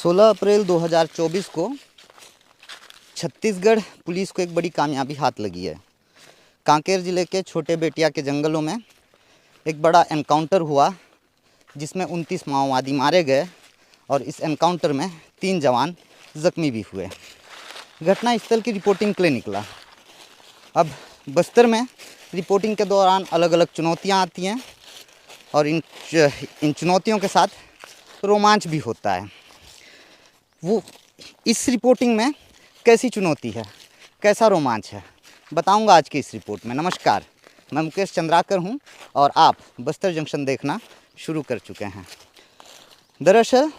16 अप्रैल 2024 को छत्तीसगढ़ पुलिस को एक बड़ी कामयाबी हाथ लगी है। कांकेर ज़िले के छोटे बेटिया के जंगलों में एक बड़ा एनकाउंटर हुआ जिसमें 29 माओवादी मारे गए और इस एनकाउंटर में 3 जवान ज़ख्मी भी हुए। घटना स्थल की रिपोर्टिंग के लिए निकला। अब बस्तर में रिपोर्टिंग के दौरान अलग अलग चुनौतियां आती हैं और इन चुनौतियों के साथ रोमांच भी होता है। वो इस रिपोर्टिंग में कैसी चुनौती है, कैसा रोमांच है, बताऊंगा आज की इस रिपोर्ट में। नमस्कार, मैं मुकेश चंद्राकर हूं और आप बस्तर जंक्शन देखना शुरू कर चुके हैं। दरअसल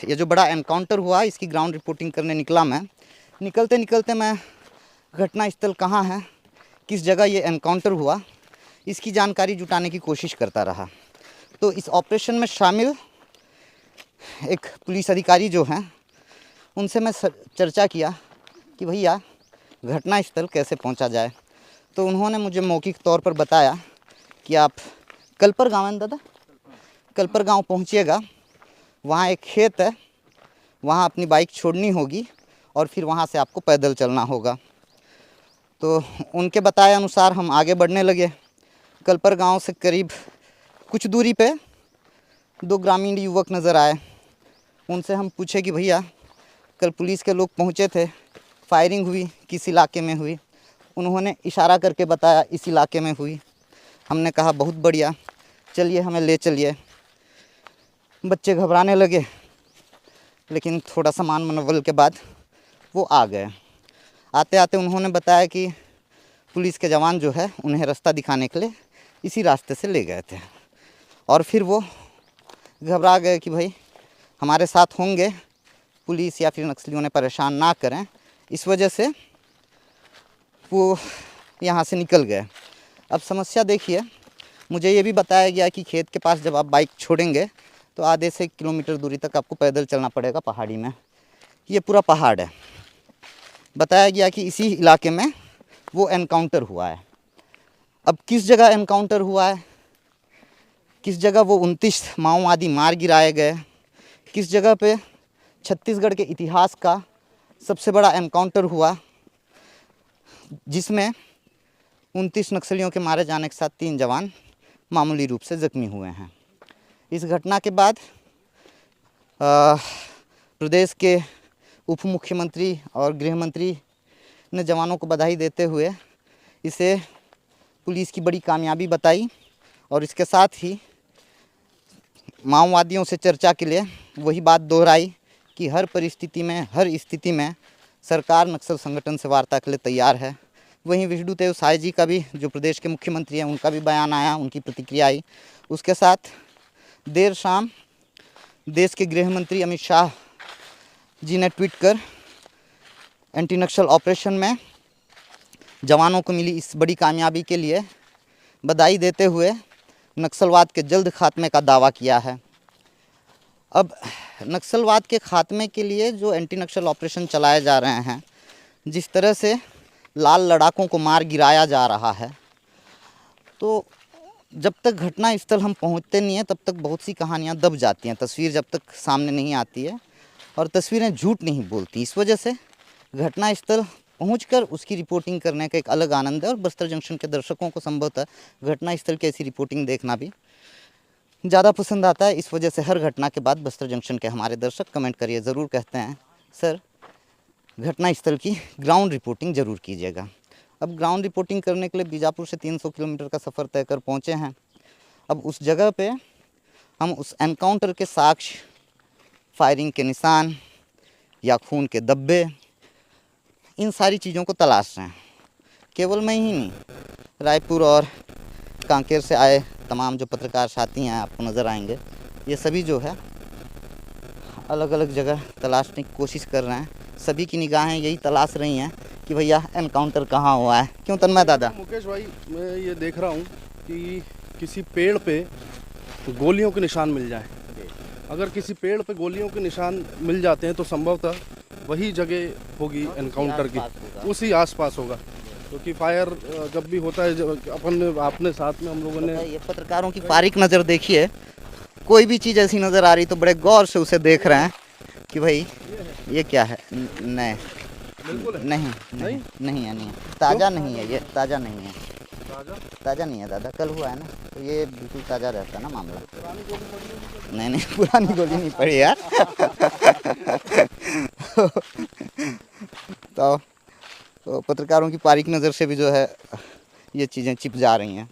ये जो बड़ा एनकाउंटर हुआ, इसकी ग्राउंड रिपोर्टिंग करने निकला मैं। निकलते निकलते मैं घटना स्थल कहाँ है, किस जगह ये एनकाउंटर हुआ, इसकी जानकारी जुटाने की कोशिश करता रहा। तो इस ऑपरेशन में शामिल एक पुलिस अधिकारी जो हैं, उनसे मैं चर्चा किया कि भैया घटना स्थल कैसे पहुंचा जाए। तो उन्होंने मुझे मौखिक तौर पर बताया कि आप कलपर गाँव है दादा, कलपर गाँव पहुंचिएगा, वहाँ एक खेत है, वहाँ अपनी बाइक छोड़नी होगी और फिर वहाँ से आपको पैदल चलना होगा। तो उनके बताए अनुसार हम आगे बढ़ने लगे। कलपर गांव से करीब कुछ दूरी पे 2 ग्रामीण युवक नज़र आए। उनसे हम पूछे कि भैया कल पुलिस के लोग पहुंचे थे, फायरिंग हुई, किस इलाके में हुई? उन्होंने इशारा करके बताया इस इलाके में हुई। हमने कहा बहुत बढ़िया, चलिए हमें ले चलिए। बच्चे घबराने लगे, लेकिन थोड़ा सा मान मनोबल के बाद वो आ गए। आते आते उन्होंने बताया कि पुलिस के जवान जो है उन्हें रास्ता दिखाने के लिए इसी रास्ते से ले गए थे और फिर वो घबरा गए कि भाई हमारे साथ होंगे, पुलिस या फिर नक्सलियों ने परेशान ना करें, इस वजह से वो यहाँ से निकल गए। अब समस्या देखिए, मुझे ये भी बताया गया कि खेत के पास जब आप बाइक छोड़ेंगे तो आधे से 1 किलोमीटर दूरी तक आपको पैदल चलना पड़ेगा पहाड़ी में। ये पूरा पहाड़ है। बताया गया कि इसी इलाके में वो एनकाउंटर हुआ है। अब किस जगह एनकाउंटर हुआ है, किस जगह वो 29 माओवादी मार गिराए गए, किस जगह पे छत्तीसगढ़ के इतिहास का सबसे बड़ा एनकाउंटर हुआ जिसमें 29 नक्सलियों के मारे जाने के साथ 3 जवान मामूली रूप से ज़ख्मी हुए हैं। इस घटना के बाद प्रदेश के उप मुख्यमंत्री और गृह मंत्री ने जवानों को बधाई देते हुए इसे पुलिस की बड़ी कामयाबी बताई और इसके साथ ही माओवादियों से चर्चा के लिए वही बात दोहराई कि हर परिस्थिति में, हर स्थिति में सरकार नक्सल संगठन से वार्ता के लिए तैयार है। वहीं विष्णुदेव साय जी का भी, जो प्रदेश के मुख्यमंत्री हैं, उनका भी बयान आया, उनकी प्रतिक्रिया आई। उसके साथ देर शाम देश के गृह मंत्री अमित शाह जी ने ट्वीट कर एंटी नक्सल ऑपरेशन में जवानों को मिली इस बड़ी कामयाबी के लिए बधाई देते हुए नक्सलवाद के जल्द खात्मे का दावा किया है। अब नक्सलवाद के खात्मे के लिए जो एंटी नक्सल ऑपरेशन चलाए जा रहे हैं, जिस तरह से लाल लड़ाकों को मार गिराया जा रहा है, तो जब तक घटना स्थल हम पहुंचते नहीं हैं तब तक बहुत सी कहानियां दब जाती हैं। तस्वीर जब तक सामने नहीं आती है और तस्वीरें झूठ नहीं बोलती। इस वजह से घटना स्थल पहुंचकर उसकी रिपोर्टिंग करने का एक अलग आनंद है और बस्तर जंक्शन के दर्शकों को संभवतः घटना स्थल की ऐसी रिपोर्टिंग देखना भी ज़्यादा पसंद आता है। इस वजह से हर घटना के बाद बस्तर जंक्शन के हमारे दर्शक कमेंट करिए ज़रूर कहते हैं, सर घटना स्थल की ग्राउंड रिपोर्टिंग ज़रूर कीजिएगा। अब ग्राउंड रिपोर्टिंग करने के लिए बीजापुर से 300 किलोमीटर का सफ़र तय कर पहुँचे हैं। अब उस जगह पे हम उस एनकाउंटर के साक्ष्य, फायरिंग के निशान या खून के धब्बे, इन सारी चीज़ों को तलाश रहे हैं। केवल मैं ही नहीं, रायपुर और कांकेर से आए तमाम जो पत्रकार साथी हैं आपको नज़र आएंगे, ये सभी जो है अलग अलग जगह तलाशने की कोशिश कर रहे हैं। सभी की निगाहें यही तलाश रही हैं कि भैया एनकाउंटर कहाँ हुआ है। क्यों तन्मय दादा? मुकेश भाई, मैं ये देख रहा हूँ कि किसी पेड़ पे गोलियों के निशान मिल जाए। अगर किसी पेड़ पे गोलियों के निशान मिल जाते हैं तो संभवतः वही जगह होगी एनकाउंटर की, उसी आसपास होगा। क्योंकि फायर जब भी होता है, आपने साथ में हम लोगों ने ये पत्रकारों की बारीक नज़र देखिए, कोई भी चीज़ ऐसी नज़र आ रही तो बड़े गौर से उसे देख रहे हैं कि भाई ये क्या है। नहीं नहीं नहीं नहीं है, नहीं है, ताज़ा नहीं है, ये ताज़ा नहीं है, ताज़ा नहीं है दादा, कल हुआ है ना, तो ये बिल्कुल ताज़ा रहता ना मामला। नहीं नहीं, पुरानी गोली नहीं पड़ी यार। तो पत्रकारों की बारीक नज़र से भी जो है ये चीज़ें छिप जा रही हैं।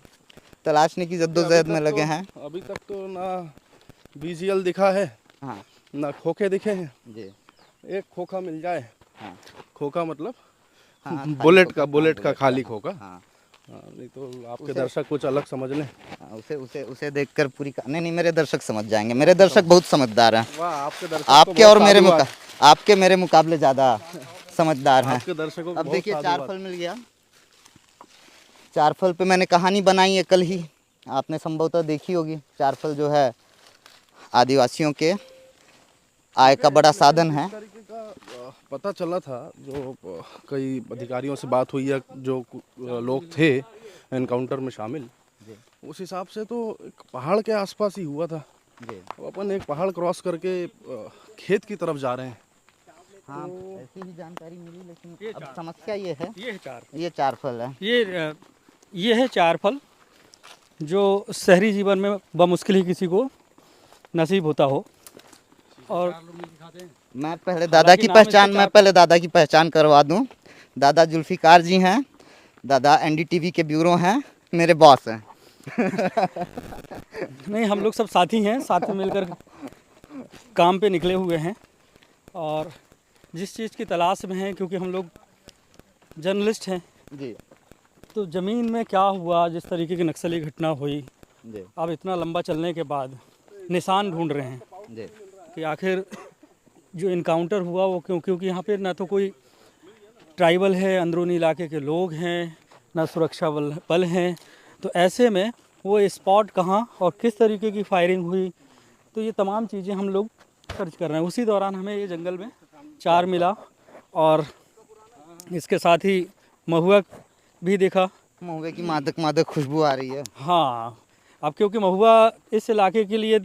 तलाशने की जद्दोजहद में लगे हैं। अभी तक तो ना बीजीएल दिखा है, हाँ ना खोखे दिखे हैं। जी, एक खोखा मिल जाए, हाँ खोखा मतलब हाँ, खाली बुलेट खोखा, का, बुलेट हाँ, का खाली हाँ, खोखा। हाँ हाँ, नहीं तो आपके दर्शक कुछ अलग समझ लें। उसे उसे उसे देखकर पूरी नहीं नहीं, मेरे दर्शक समझ जाएंगे, मेरे दर्शक बहुत समझदार हैं। वाह, आपके दर्शक आपके और मेरे आपके मेरे मुकाबले ज़्यादा समझदार हैं। आपके दर्शकों को अब बहुत देखिए 4 साधुवाद। फल मिल गया। 4 फल पे मैंने कहानी बनाई है कल ही, आपने संभवतः देखी होगी। 4 फल जो है आदिवासियों के आय का बड़ा साधन है। तरीके का पता चला था, जो कई अधिकारियों से बात हुई है, जो लोग थे एनकाउंटर में शामिल, उस हिसाब से तो एक पहाड़ के आसपास ही हुआ था। अब अपन एक पहाड़ क्रॉस करके खेत की तरफ जा रहे हैं। हाँ ऐसी ही जानकारी मिली, लेकिन अब समस्या ये है, ये है 4 ये 4 फल है। ये है 4 फल जो शहरी जीवन में बमुश्किल ही किसी को नसीब होता हो। और मैं पहले दादा की पहचान करवा दूं। दादा जुल्फिकार जी हैं, दादा एनडीटीवी के ब्यूरो हैं, मेरे बॉस हैं। नहीं, हम लोग सब साथी हैं, साथ में मिलकर काम पे निकले हुए हैं और जिस चीज़ की तलाश में हैं, क्योंकि हम लोग जर्नलिस्ट हैं, जी तो ज़मीन में क्या हुआ, जिस तरीके की नक्सली घटना हुई, जी अब इतना लंबा चलने के बाद निशान ढूंढ रहे हैं जी कि आखिर जो इनकाउंटर हुआ वो क्योंकि यहाँ पे ना तो कोई ट्राइबल है, अंदरूनी इलाके के लोग हैं, ना सुरक्षा बल हैं, तो ऐसे में वो स्पॉट कहाँ और किस तरीके की फायरिंग हुई, तो ये तमाम चीज़ें हम लोग सर्च कर रहे हैं। उसी दौरान हमें ये जंगल में 4 मिला और इसके साथ ही महुआ भी देखा। महुए की मादक खुशबू आ रही है। हाँ, अब क्योंकि महुआ इस इलाके के लिए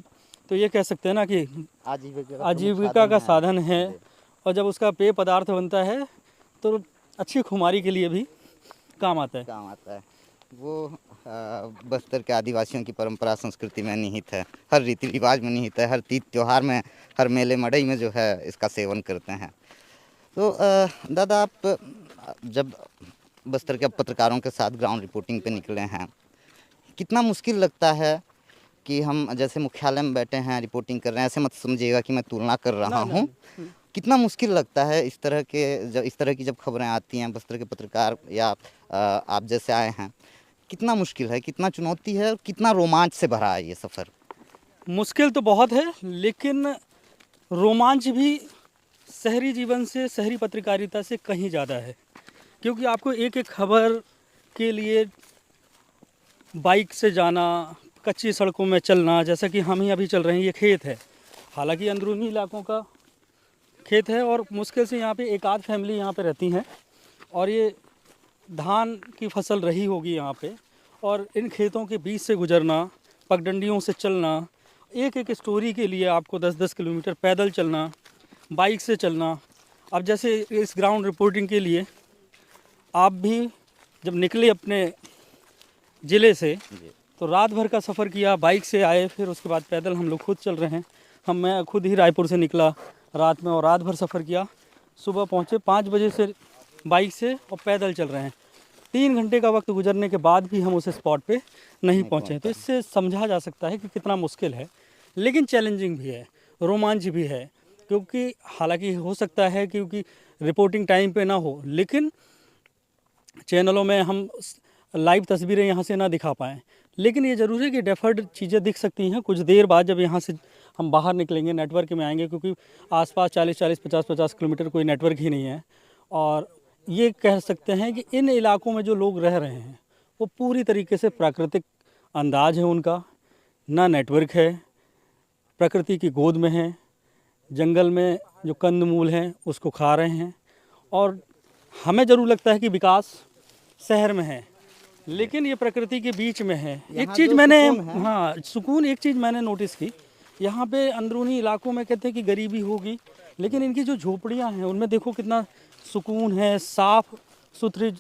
तो ये कह सकते हैं ना कि आजीविका का साधन है, और जब उसका पेय पदार्थ बनता है तो अच्छी खुमारी के लिए भी काम आता है। वो बस्तर के आदिवासियों की परंपरा संस्कृति में निहित है, हर रीति रिवाज में निहित है, हर तीज त्योहार में, हर मेले मड़ई में जो है इसका सेवन करते हैं। तो दादा, आप जब बस्तर के पत्रकारों के साथ ग्राउंड रिपोर्टिंग पे निकले हैं, कितना मुश्किल लगता है कि हम जैसे मुख्यालय में बैठे हैं रिपोर्टिंग कर रहे हैं, ऐसे मत समझिएगा कि मैं तुलना कर रहा हूँ, कितना मुश्किल लगता है इस तरह की जब खबरें आती हैं, बस्तर के पत्रकार या आप जैसे आए हैं, कितना मुश्किल है, कितना चुनौती है और कितना रोमांच से भरा है ये सफ़र? मुश्किल तो बहुत है, लेकिन रोमांच भी शहरी जीवन से, शहरी पत्रकारिता से कहीं ज़्यादा है, क्योंकि आपको एक एक खबर के लिए बाइक से जाना, कच्ची सड़कों में चलना, जैसा कि हम ही अभी चल रहे हैं, ये खेत है, हालांकि अंदरूनी इलाकों का खेत है और मुश्किल से यहाँ पे एक आध फैमिली यहाँ पे रहती हैं, और ये धान की फसल रही होगी यहाँ पे, और इन खेतों के बीच से गुजरना, पगडंडियों से चलना, एक एक स्टोरी के लिए आपको 10-10 किलोमीटर पैदल चलना, बाइक से चलना। अब जैसे इस ग्राउंड रिपोर्टिंग के लिए आप भी जब निकले अपने ज़िले से, तो रात भर का सफ़र किया, बाइक से आए, फिर उसके बाद पैदल हम लोग खुद चल रहे हैं। मैं खुद ही रायपुर से निकला रात में और रात भर सफ़र किया, सुबह पहुँचे 5 बजे से बाइक से, और पैदल चल रहे हैं। 3 घंटे का वक्त गुजरने के बाद भी हम उस स्पॉट पे नहीं पहुँचे। तो इससे समझा जा सकता है कि कितना मुश्किल है, लेकिन चैलेंजिंग भी है, रोमांच भी है, क्योंकि हालांकि हो सकता है क्योंकि रिपोर्टिंग टाइम पे ना हो, लेकिन चैनलों में हम लाइव तस्वीरें यहाँ से ना दिखा पाएँ, लेकिन ये ज़रूर है कि डेफर्ड चीज़ें दिख सकती हैं कुछ देर बाद, जब यहाँ से हम बाहर निकलेंगे, नेटवर्क में आएंगे, क्योंकि आसपास 40-40, 50-50 किलोमीटर कोई नेटवर्क ही नहीं है। और ये कह सकते हैं कि इन इलाकों में जो लोग रह रहे हैं वो पूरी तरीके से प्राकृतिक अंदाज है उनका, ना नेटवर्क है, प्रकृति की गोद में है, जंगल में जो कंदमूल हैं उसको खा रहे हैं। और हमें ज़रूर लगता है कि विकास शहर में है, लेकिन ये प्रकृति के बीच में है। एक चीज़ मैंने, हाँ, सुकून, एक चीज़ मैंने नोटिस की यहाँ पे अंदरूनी इलाकों में कहते हैं कि गरीबी होगी, लेकिन इनकी जो झोपड़ियाँ हैं उनमें देखो कितना सुकून है, साफ सुथरी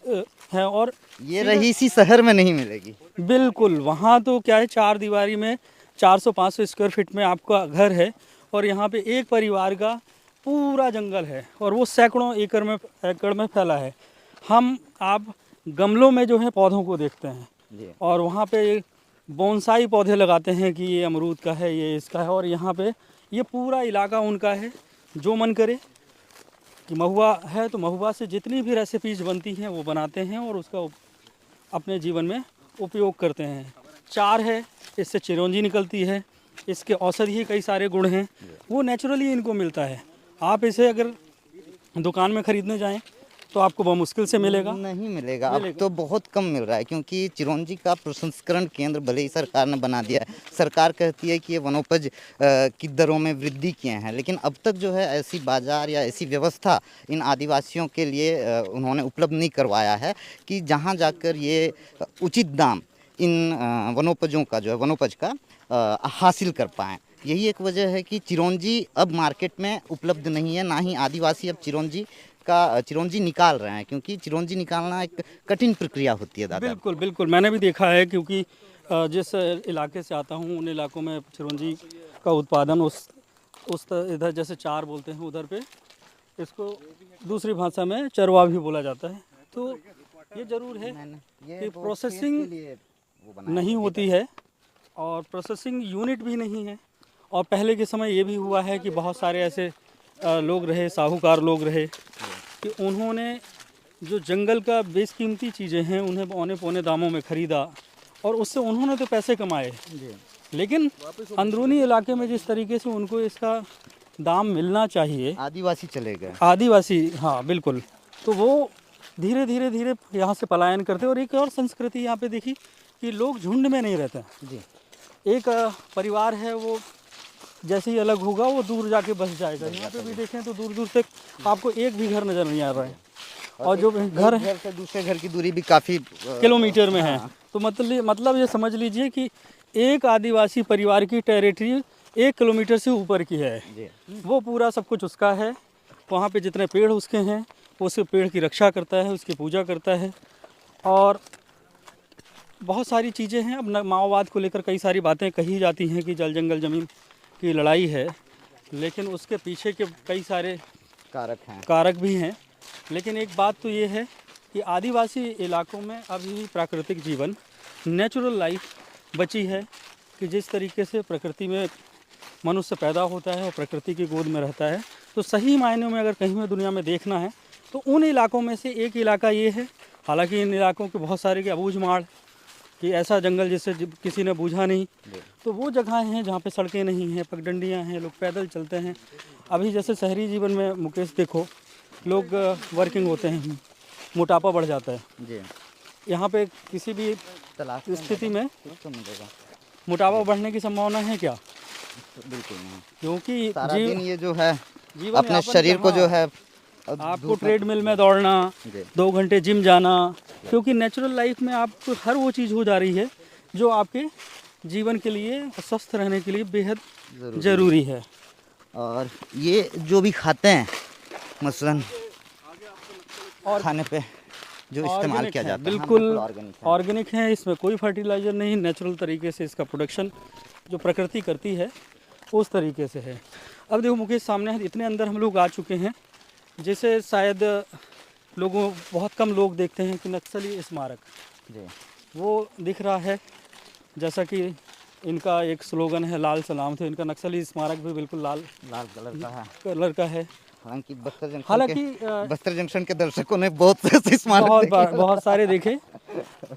है। और ये रईसी शहर में नहीं मिलेगी। बिल्कुल, वहाँ तो क्या है, चार दीवारी में 400-500 स्क्वायर फीट में आपका घर है, और यहाँ पे एक परिवार का पूरा जंगल है, और वो सैकड़ों एकड़ में फैला है। आप गमलों में जो है पौधों को देखते हैं, जी। और वहाँ पे बोनसाई पौधे लगाते हैं कि ये अमरूद का है, ये इसका है, और यहाँ पे ये पूरा इलाका उनका है। जो मन करे कि महुआ है तो महुआ से जितनी भी रेसिपीज बनती हैं वो बनाते हैं, और उसका अपने जीवन में उपयोग करते हैं। चार है, इससे चिरौंजी निकलती है, इसके औषधीय कई सारे गुण हैं, वो नेचुरली इनको मिलता है। आप इसे अगर दुकान में ख़रीदने जाएं तो आपको बहुत मुश्किल से मिलेगा। नहीं मिलेगा, अब तो बहुत कम मिल रहा है, क्योंकि चिरौंजी का प्रसंस्करण केंद्र भले ही सरकार ने बना दिया है। सरकार कहती है कि ये वनोपज की दरों में वृद्धि किए हैं, लेकिन अब तक जो है ऐसी बाजार या ऐसी व्यवस्था इन आदिवासियों के लिए उन्होंने उपलब्ध नहीं करवाया है कि जहां जाकर ये उचित दाम इन वनोपजों का जो है वनोपज का हासिल कर पाएँ। यही एक वजह है कि चिरौंजी अब मार्केट में उपलब्ध नहीं है, ना ही आदिवासी अब चिरौंजी निकाल रहे हैं, क्योंकि चिरौंजी निकालना एक कठिन प्रक्रिया होती है दादा। बिल्कुल बिल्कुल, मैंने भी देखा है, क्योंकि जिस इलाके से आता हूँ उन इलाकों में चिरौंजी का उत्पादन उस इधर जैसे चार बोलते हैं, उधर पे इसको दूसरी भाषा में चरवा भी बोला जाता है। तो ये ज़रूर है कि प्रोसेसिंग नहीं होती है, और प्रोसेसिंग यूनिट भी नहीं है। और पहले के समय ये भी हुआ है कि बहुत सारे ऐसे लोग रहे, साहूकार लोग रहे, कि उन्होंने जो जंगल का बेशकीमती चीज़ें हैं उन्हें औने पौने दामों में ख़रीदा, और उससे उन्होंने तो पैसे कमाए, लेकिन अंदरूनी इलाके में जिस तरीके से उनको इसका दाम मिलना चाहिए, आदिवासी चले गए। आदिवासी, हाँ बिल्कुल, तो वो धीरे धीरे यहाँ से पलायन करते। और एक और संस्कृति यहाँ पे देखी कि लोग झुंड में नहीं रहते जी। एक परिवार है, वो जैसे ही अलग होगा वो दूर जाके बस जाएगा। यहाँ पे भी देखें तो दूर दूर तक आपको एक भी घर नज़र नहीं आ रहा है, और जो घर है से दूसरे घर की दूरी भी काफ़ी किलोमीटर में है। तो मतलब ये समझ लीजिए कि एक आदिवासी परिवार की टेरिटरी 1 किलोमीटर से ऊपर की है, वो पूरा सब कुछ उसका है। वहाँ पे जितने पेड़ उसके हैं, वो उस पेड़ की रक्षा करता है, उसकी पूजा करता है, और बहुत सारी चीज़ें हैं। अब माओवाद को लेकर कई सारी बातें कही जाती हैं कि जल जंगल ज़मीन की लड़ाई है, लेकिन उसके पीछे के कई सारे कारक भी हैं। लेकिन एक बात तो ये है कि आदिवासी इलाकों में अभी भी प्राकृतिक जीवन, नेचुरल लाइफ बची है, कि जिस तरीके से प्रकृति में मनुष्य पैदा होता है और प्रकृति की गोद में रहता है। तो सही मायनों में अगर कहीं में दुनिया में देखना है तो उन इलाकों में से एक इलाका ये है। हालांकि इन इलाकों के बहुत सारे के अबूझमाड़, कि ऐसा जंगल जिससे किसी ने बूझा नहीं, तो वो जगह हैं जहाँ पे सड़कें नहीं हैं, पगडंडियाँ हैं, लोग पैदल चलते हैं। अभी जैसे शहरी जीवन में मुकेश देखो, लोग वर्किंग होते हैं, मोटापा बढ़ जाता है जी। यहाँ पे किसी भी स्थिति में मोटापा बढ़ने की संभावना है क्या? बिल्कुल नहीं, क्योंकि सारा दिन ये जो है जीवन अपने यापन शरीर को जो है आपको ट्रेडमिल में दौड़ना, 2 घंटे जिम जाना, क्योंकि नेचुरल लाइफ में आपको हर वो चीज़ हो जा रही है जो आपके जीवन के लिए, स्वस्थ रहने के लिए बेहद ज़रूरी है। और ये जो भी खाते हैं मसलन और खाने पे जो इस्तेमाल किया जाता है, बिल्कुल ऑर्गेनिक है, इसमें कोई फर्टिलाइज़र नहीं, नेचुरल तरीके से इसका प्रोडक्शन जो प्रकृति करती है उस तरीके से है। अब देखो मुकेश, सामने इतने अंदर हम लोग आ चुके हैं, जैसे शायद बहुत कम लोग देखते हैं कि नक्सली स्मारक जी, वो दिख रहा है। जैसा कि इनका एक स्लोगन है, लाल सलाम, तो इनका नक्सली स्मारक भी बिल्कुल लाल कलर का है। हालांकि बस्तर जंक्शन के दर्शकों ने बहुत सारे देखे,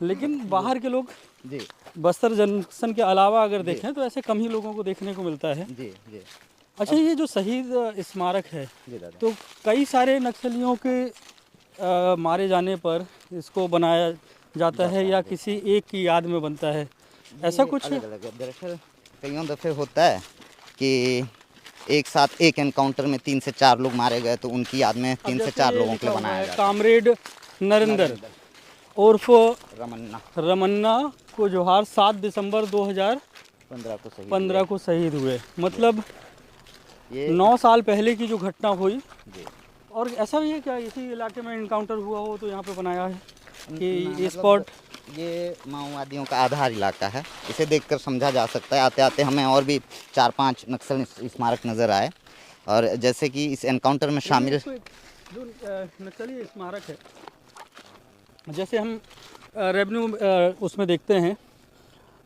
लेकिन बाहर के लोग जी बस्तर जंक्शन के अलावा अगर देखें तो ऐसे कम ही लोगों को देखने को मिलता है। जी जी। अच्छा, ये जो शहीद स्मारक है, तो कई सारे नक्सलियों के मारे जाने पर इसको बनाया जाता है या किसी एक की याद में बनता है, ऐसा कुछ? दरअसल कईयों दफ़े होता है कि एक साथ एक एनकाउंटर में 3 से 4 लोग मारे गए, तो उनकी याद में 3 से 4 लोगों के लिए बनाया जाता है। कामरेड नरेंद्र उर्फ रमन्ना को जोहार 7 दिसंबर 15 को सही 15 को शहीद हुए। मतलब ये 9 साल पहले की जो घटना हुई। जी और ऐसा भी है क्या इसी इलाके में इनकाउंटर हुआ हो तो यहाँ पे बनाया है कि ये मतलब स्पॉट? ये माओवादियों का आधार इलाका है, इसे देखकर समझा जा सकता है। आते आते हमें और भी 4-5 नक्सल स्मारक नज़र आए, और जैसे कि इस एनकाउंटर में शामिल जो नक्सली स्मारक है, जैसे हम रेवेन्यू उसमें देखते हैं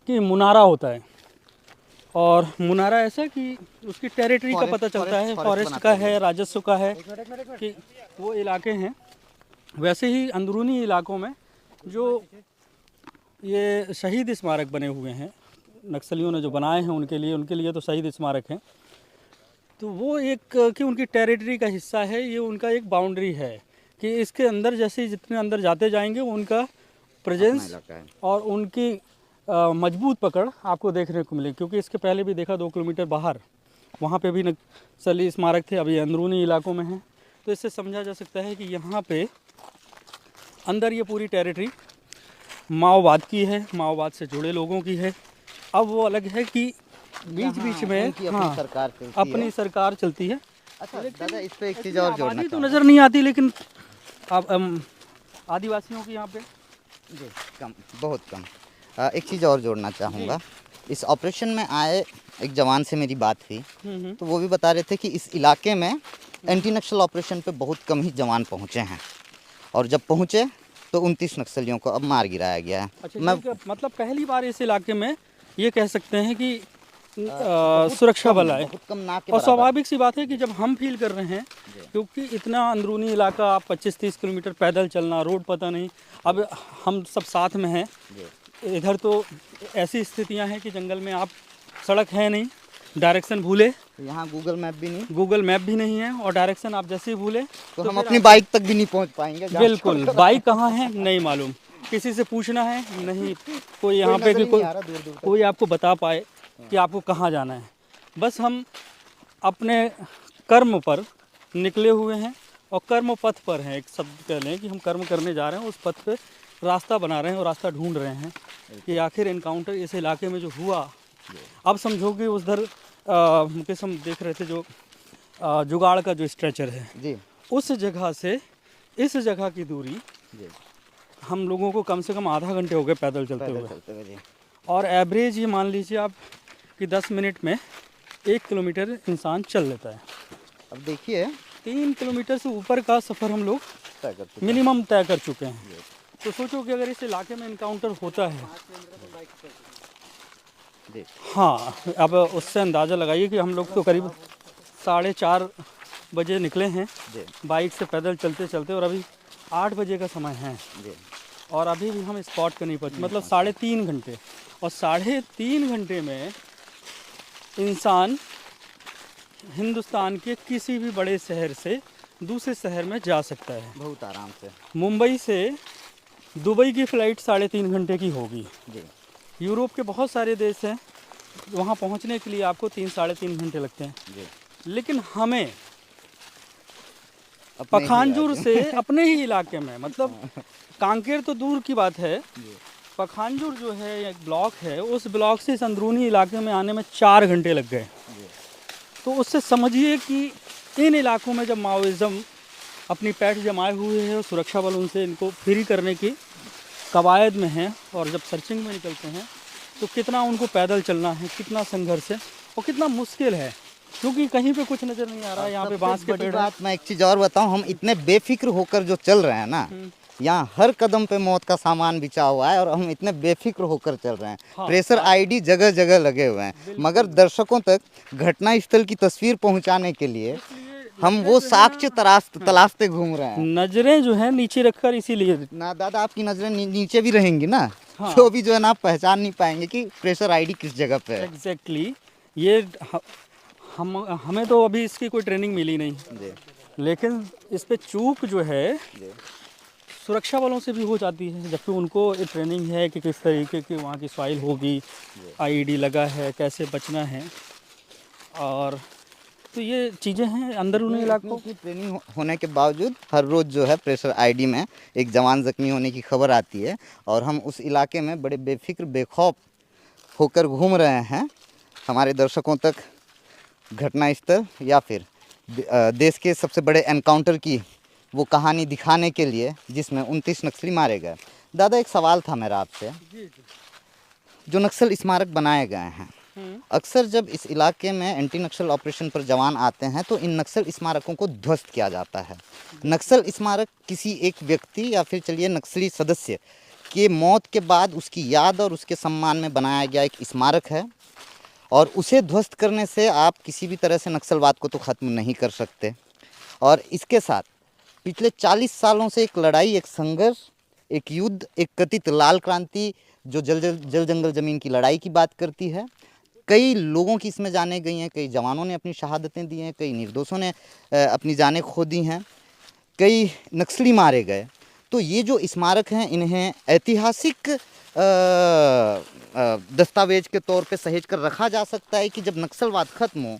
कि मुनारा होता है, और मुनारा ऐसा कि उसकी टेरिटरी का पता चलता है, फॉरेस्ट का है, राजस्व का है कि वो इलाके हैं। वैसे ही अंदरूनी इलाकों में जो ये शहीद स्मारक बने हुए हैं, नक्सलियों ने जो बनाए हैं उनके लिए तो शहीद स्मारक हैं। तो वो एक कि उनकी टेरिटरी का हिस्सा है, ये उनका एक बाउंड्री है कि इसके अंदर जैसे जितने अंदर जाते जाएंगे उनका प्रेजेंस इलाका है। और उनकी मजबूत पकड़ आपको देखने को मिलेगी। क्योंकि इसके पहले भी देखा 2 किलोमीटर बाहर वहाँ पे भी नक्सली स्मारक थे, अभी अंदरूनी इलाकों में हैं। तो इससे समझा जा सकता है कि यहाँ पे अंदर ये पूरी टेरिटरी माओवाद की है, माओवाद से जुड़े लोगों की है। अब वो अलग है कि बीच बीच में उनकी अपनी सरकार चलती है। अपनी सरकार चलती है। अच्छा दादा, इस पे एक चीज़ और जोड़ना आबादी तो चाहूँगा। नज़र नहीं आती, लेकिन अब आदिवासियों की यहाँ पे जी कम, बहुत कम। एक चीज़ और जोड़ना चाहूँगा। इस ऑपरेशन में आए एक जवान से मेरी बात हुई, तो वो भी बता रहे थे कि इस इलाके में एंटी नक्सल ऑपरेशन पे बहुत कम ही जवान पहुँचे हैं, और जब पहुँचे तो 29 नक्सलियों को अब मार गिराया गया है। अच्छा, मैं मतलब पहली बार इस इलाके में ये कह सकते हैं कि सुरक्षा बल आए। बहुत कम ना के और बराबर। स्वाभाविक सी बात है कि जब हम फील कर रहे हैं, क्योंकि इतना अंदरूनी इलाका, आप 25-30 किलोमीटर पैदल चलना, रोड पता नहीं। अब हम सब साथ में हैं, इधर तो ऐसी स्थितियां हैं कि जंगल में आप सड़क है नहीं, डायरेक्शन भूले, यहाँ गूगल मैप भी नहीं, गूगल मैप भी नहीं है, और डायरेक्शन आप जैसे ही भूले तो हम फिर अपनी बाइक तक भी नहीं पहुँच पाएंगे। बिल्कुल, बाइक कहाँ है नहीं मालूम, किसी से पूछना है नहीं, कोई यहाँ पे कि कोई आपको बता पाए कि आपको कहाँ जाना है। बस हम अपने कर्म पर निकले हुए हैं, और कर्म पथ पर हैं। एक शब्द कह लें कि हम कर्म करने जा रहे हैं, उस पथ पे रास्ता बना रहे हैं और रास्ता ढूंढ रहे हैं कि आखिर इनकाउंटर इस इलाके में जो हुआ। अब समझो कि उधर मुकेश हम देख रहे थे जो जुगाड़ का जो स्ट्रेचर है, जी उस जगह से इस जगह की दूरी जी हम लोगों को कम से कम आधा घंटे हो गए पैदल चलते हुए। चलते हुए। जी और एवरेज ये मान लीजिए आप कि 10 मिनट में 1 किलोमीटर इंसान चल लेता है। अब देखिए 3 किलोमीटर से ऊपर का सफ़र हम लोग तय कर चुके हैं। मिनिमम तय कर चुके हैं। तो सोचो कि अगर इस इलाके में इनकाउंटर होता है, जी हाँ, अब उससे अंदाज़ा लगाइए कि हम लोग तो करीब 4:30 बजे निकले हैं जी बाइक से पैदल चलते चलते, और अभी 8 बजे का समय है, जी और अभी भी हम स्पॉट पे नहीं पहुँचे। मतलब 3.5 घंटे, और 3.5 घंटे में इंसान हिंदुस्तान के किसी भी बड़े शहर से दूसरे शहर में जा सकता है। बहुत आराम से। मुंबई से दुबई की फ़्लाइट 3.5 घंटे की होगी। जी यूरोप के बहुत सारे देश हैं, वहाँ पहुँचने के लिए आपको 3-3.5 घंटे लगते हैं। जी लेकिन हमें अपने ही पखानजूर इलाके से अपने ही इलाके में, मतलब कांकेर तो दूर की बात है, पखानजूर जो है एक ब्लॉक है, उस ब्लॉक से इस अंदरूनी इलाके में आने में 4 घंटे लग गए। तो उससे समझिए कि इन इलाकों में जब माओइज़्म अपनी पैठ जमाए हुए है और सुरक्षा बल उनसे इनको फ्री करने की कवायद में हैं, और जब सर्चिंग में निकलते हैं तो कितना उनको पैदल चलना है, कितना संघर्ष है और कितना मुश्किल है, क्योंकि कहीं पे कुछ नज़र नहीं आ रहा है। यहाँ पे सबसे बांस के बड़ी पेड़ हैं। बात मैं एक चीज़ और बताऊं, हम इतने बेफिक्र होकर जो चल रहे हैं ना, यहाँ हर कदम पे मौत का सामान बिछा हुआ है, और हम इतने बेफिक्र होकर चल रहे हैं। हाँ, प्रेशर आईडी जगह जगह लगे हुए हैं, मगर दर्शकों तक घटना स्थल की तस्वीर पहुंचाने के लिए हम वो साक्ष्य तलाशते घूम रहे हैं। नज़रें जो है नीचे रखकर, इसीलिए ना दादा, आपकी नजरें नीचे भी रहेंगी ना, हाँ। तो भी जो है ना आप पहचान नहीं पाएंगे कि प्रेशर आईडी किस जगह पे है। एग्जैक्टली ये हमें तो अभी इसकी कोई ट्रेनिंग मिली नहीं, जी लेकिन इस पे चूक जो है जी सुरक्षा बलों से भी हो जाती है, जबकि उनको ये ट्रेनिंग है कि किस तरीके की वहाँ की सॉइल होगी, आईडी लगा है, कैसे बचना है। और तो ये चीज़ें हैं अंदरूनी इलाकों की ट्रेनिंग होने के बावजूद हर रोज़ जो है प्रेशर आईडी में एक जवान जख्मी होने की खबर आती है, और हम उस इलाके में बड़े बेफिक्र बेखौफ होकर घूम रहे हैं हमारे दर्शकों तक घटना स्थल या फिर देश के सबसे बड़े एनकाउंटर की वो कहानी दिखाने के लिए, जिसमें 29 नक्सली मारे गए। दादा, एक सवाल था मेरा आपसे। जो नक्सल स्मारक बनाए गए हैं, अक्सर जब इस इलाके में एंटी नक्सल ऑपरेशन पर जवान आते हैं तो इन नक्सल स्मारकों को ध्वस्त किया जाता है। नक्सल स्मारक किसी एक व्यक्ति या फिर चलिए नक्सली सदस्य के मौत के बाद उसकी याद और उसके सम्मान में बनाया गया एक स्मारक है, और उसे ध्वस्त करने से आप किसी भी तरह से नक्सलवाद को तो ख़त्म नहीं कर सकते। और इसके साथ पिछले 40 सालों से एक लड़ाई, एक संघर्ष, एक युद्ध, एक कथित लाल क्रांति जो जल जंगल ज़मीन की लड़ाई की बात करती है, कई लोगों की इसमें जानें गई हैं, कई जवानों ने अपनी शहादतें दी हैं, कई निर्दोषों ने अपनी जानें खो दी हैं, कई नक्सली मारे गए। तो ये जो स्मारक हैं, इन्हें ऐतिहासिक दस्तावेज के तौर पे सहेज कर रखा जा सकता है कि जब नक्सलवाद खत्म हो,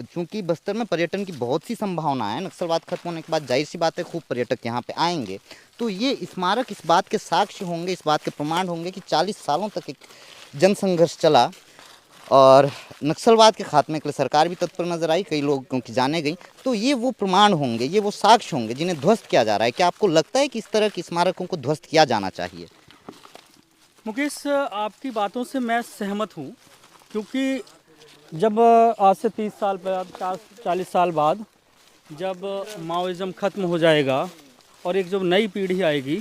क्योंकि बस्तर में पर्यटन की बहुत सी संभावना है, नक्सलवाद खत्म होने के बाद जाहिर सी बात है खूब पर्यटक यहाँ पे आएंगे, तो ये स्मारक इस बात के साक्ष्य होंगे, इस बात के प्रमाण होंगे कि 40 सालों तक एक जन संघर्ष चला और नक्सलवाद के खात्मे के लिए सरकार भी तत्पर नजर आई, कई लोगों की जाने गई। तो ये वो प्रमाण होंगे, ये वो साक्ष्य होंगे जिन्हें ध्वस्त किया जा रहा है। क्या आपको लगता है कि इस तरह के स्मारकों को ध्वस्त किया जाना चाहिए? मुकेश, आपकी बातों से मैं सहमत हूँ, क्योंकि जब आज से 30 साल बाद, 40 साल बाद जब माओइज़्म ख़त्म हो जाएगा और एक जब नई पीढ़ी आएगी,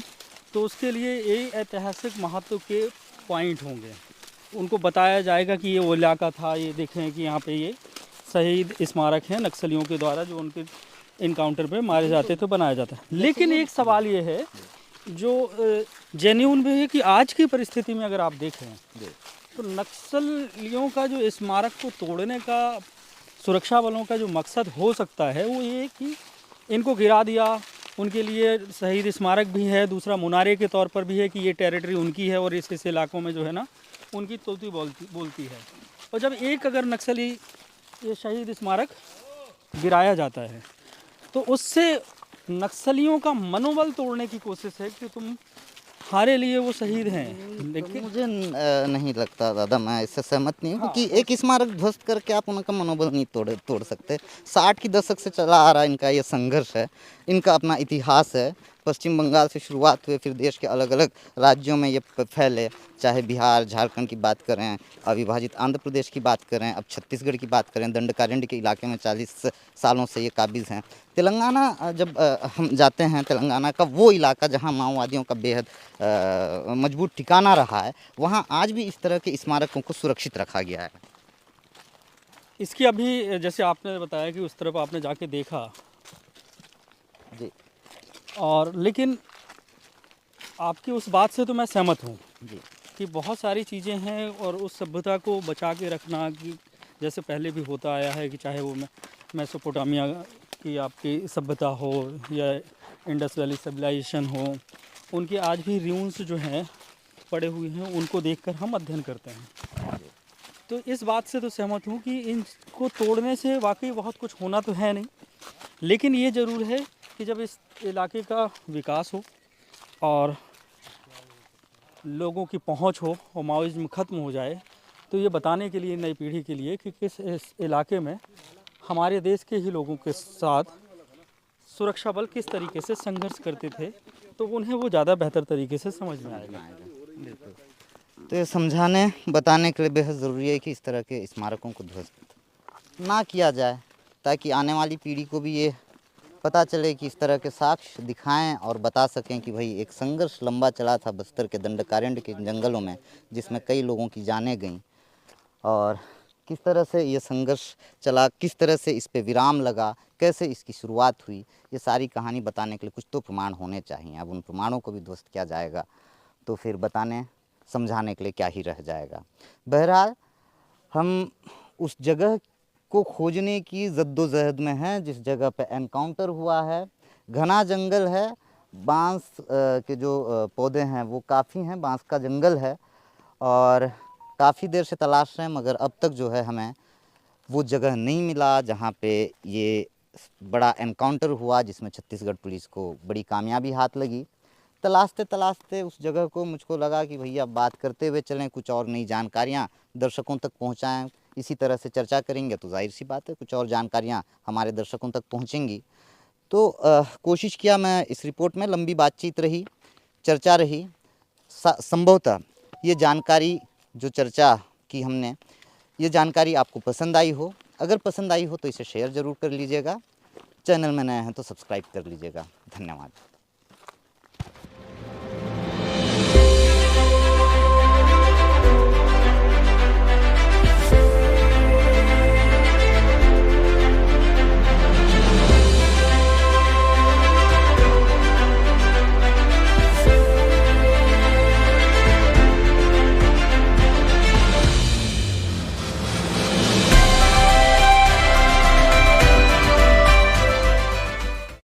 तो उसके लिए ये ऐतिहासिक महत्व के पॉइंट होंगे। उनको बताया जाएगा कि ये वो इलाका था, ये देखें कि यहाँ पे ये शहीद स्मारक है नक्सलियों के द्वारा जो उनके इनकाउंटर पे मारे जाते थे, बनाया जाता है। लेकिन एक सवाल ये है जो जेन्युइन भी है कि आज की परिस्थिति में अगर आप देखें तो नक्सलियों का जो स्मारक को तोड़ने का सुरक्षा बलों का जो मकसद हो सकता है वो ये कि इनको गिरा दिया, उनके लिए शहीद स्मारक भी है, दूसरा मुनारे के तौर पर भी है कि ये टेरिटरी उनकी है और इस इलाकों में जो है ना उनकी तोती बोलती है। और जब एक अगर नक्सली ये शहीद स्मारक गिराया जाता है तो उससे नक्सलियों का मनोबल तोड़ने की कोशिश है कि तुम्हारे लिए वो शहीद हैं। लेकिन मुझे नहीं लगता दादा, मैं इससे सहमत नहीं हूँ, क्योंकि एक स्मारक ध्वस्त करके आप उनका मनोबल नहीं तोड़ सकते। 60 की दशक से चला आ रहा इनका ये संघर्ष है, इनका अपना इतिहास है। पश्चिम बंगाल से शुरुआत हुए, फिर देश के अलग अलग राज्यों में ये फैले, चाहे बिहार झारखंड की बात करें, अविभाजित आंध्र प्रदेश की बात करें, अब छत्तीसगढ़ की बात करें, दंडकारण्य के इलाके में 40 सालों से ये काबिज हैं। तेलंगाना जब हम जाते हैं, तेलंगाना का वो इलाका जहाँ माओवादियों का बेहद मजबूत ठिकाना रहा है, वहाँ आज भी इस तरह के स्मारकों को सुरक्षित रखा गया है। इसकी अभी जैसे आपने बताया कि उस तरफ आपने जाके देखा जी और, लेकिन आपकी उस बात से तो मैं सहमत हूँ जी कि बहुत सारी चीज़ें हैं और उस सभ्यता को बचा के रखना कि जैसे पहले भी होता आया है कि चाहे वो मेसोपोटामिया की आपकी सभ्यता हो या इंडस वैली सिविलाइजेशन हो, उनके आज भी र्यून्स जो हैं पड़े हुए हैं, उनको देखकर हम अध्ययन करते हैं। तो इस बात से तो सहमत हूँ कि इनको तोड़ने से वाकई बहुत कुछ होना तो है नहीं, लेकिन ये ज़रूर है कि जब इस इलाके का विकास हो और लोगों की पहुंच हो और माओइज्म ख़त्म हो जाए, तो ये बताने के लिए नई पीढ़ी के लिए कि किस इस इलाके में हमारे देश के ही लोगों के साथ सुरक्षा बल किस तरीके से संघर्ष करते थे, तो उन्हें वो ज़्यादा बेहतर तरीके से समझ में आएगा। तो ये समझाने बताने के लिए बेहद ज़रूरी है कि इस तरह के स्मारकों को ध्वस्त ना किया जाए, ताकि आने वाली पीढ़ी को भी ये पता चले कि इस तरह के साक्ष्य दिखाएं और बता सकें कि भाई एक संघर्ष लंबा चला था बस्तर के दंडकारण्य के जंगलों में, जिसमें कई लोगों की जानें गईं, और किस तरह से ये संघर्ष चला, किस तरह से इस पे विराम लगा, कैसे इसकी शुरुआत हुई। ये सारी कहानी बताने के लिए कुछ तो प्रमाण होने चाहिए। अब उन प्रमाणों को भी ध्वस्त किया जाएगा तो फिर बताने समझाने के लिए क्या ही रह जाएगा। बहरहाल हम उस जगह को खोजने की जद्दोजहद में हैं जिस जगह पे एनकाउंटर हुआ है। घना जंगल है, बांस के जो पौधे हैं वो काफ़ी हैं, बांस का जंगल है, और काफ़ी देर से तलाश रहे हैं, मगर अब तक जो है हमें वो जगह नहीं मिला जहाँ पे ये बड़ा एनकाउंटर हुआ जिसमें छत्तीसगढ़ पुलिस को बड़ी कामयाबी हाथ लगी। तलाशते तलाशते उस जगह को मुझको लगा कि भैया बात करते हुए चलें, कुछ और नई जानकारियाँ दर्शकों तक पहुँचाएँ। इसी तरह से चर्चा करेंगे तो जाहिर सी बात है कुछ और जानकारियाँ हमारे दर्शकों तक पहुँचेंगी। तो कोशिश किया मैं, इस रिपोर्ट में लंबी बातचीत रही, चर्चा रही। संभवतः ये जानकारी जो चर्चा की हमने, ये जानकारी आपको पसंद आई हो। अगर पसंद आई हो तो इसे शेयर ज़रूर कर लीजिएगा। चैनल में नए हैं तो सब्सक्राइब कर लीजिएगा। धन्यवाद।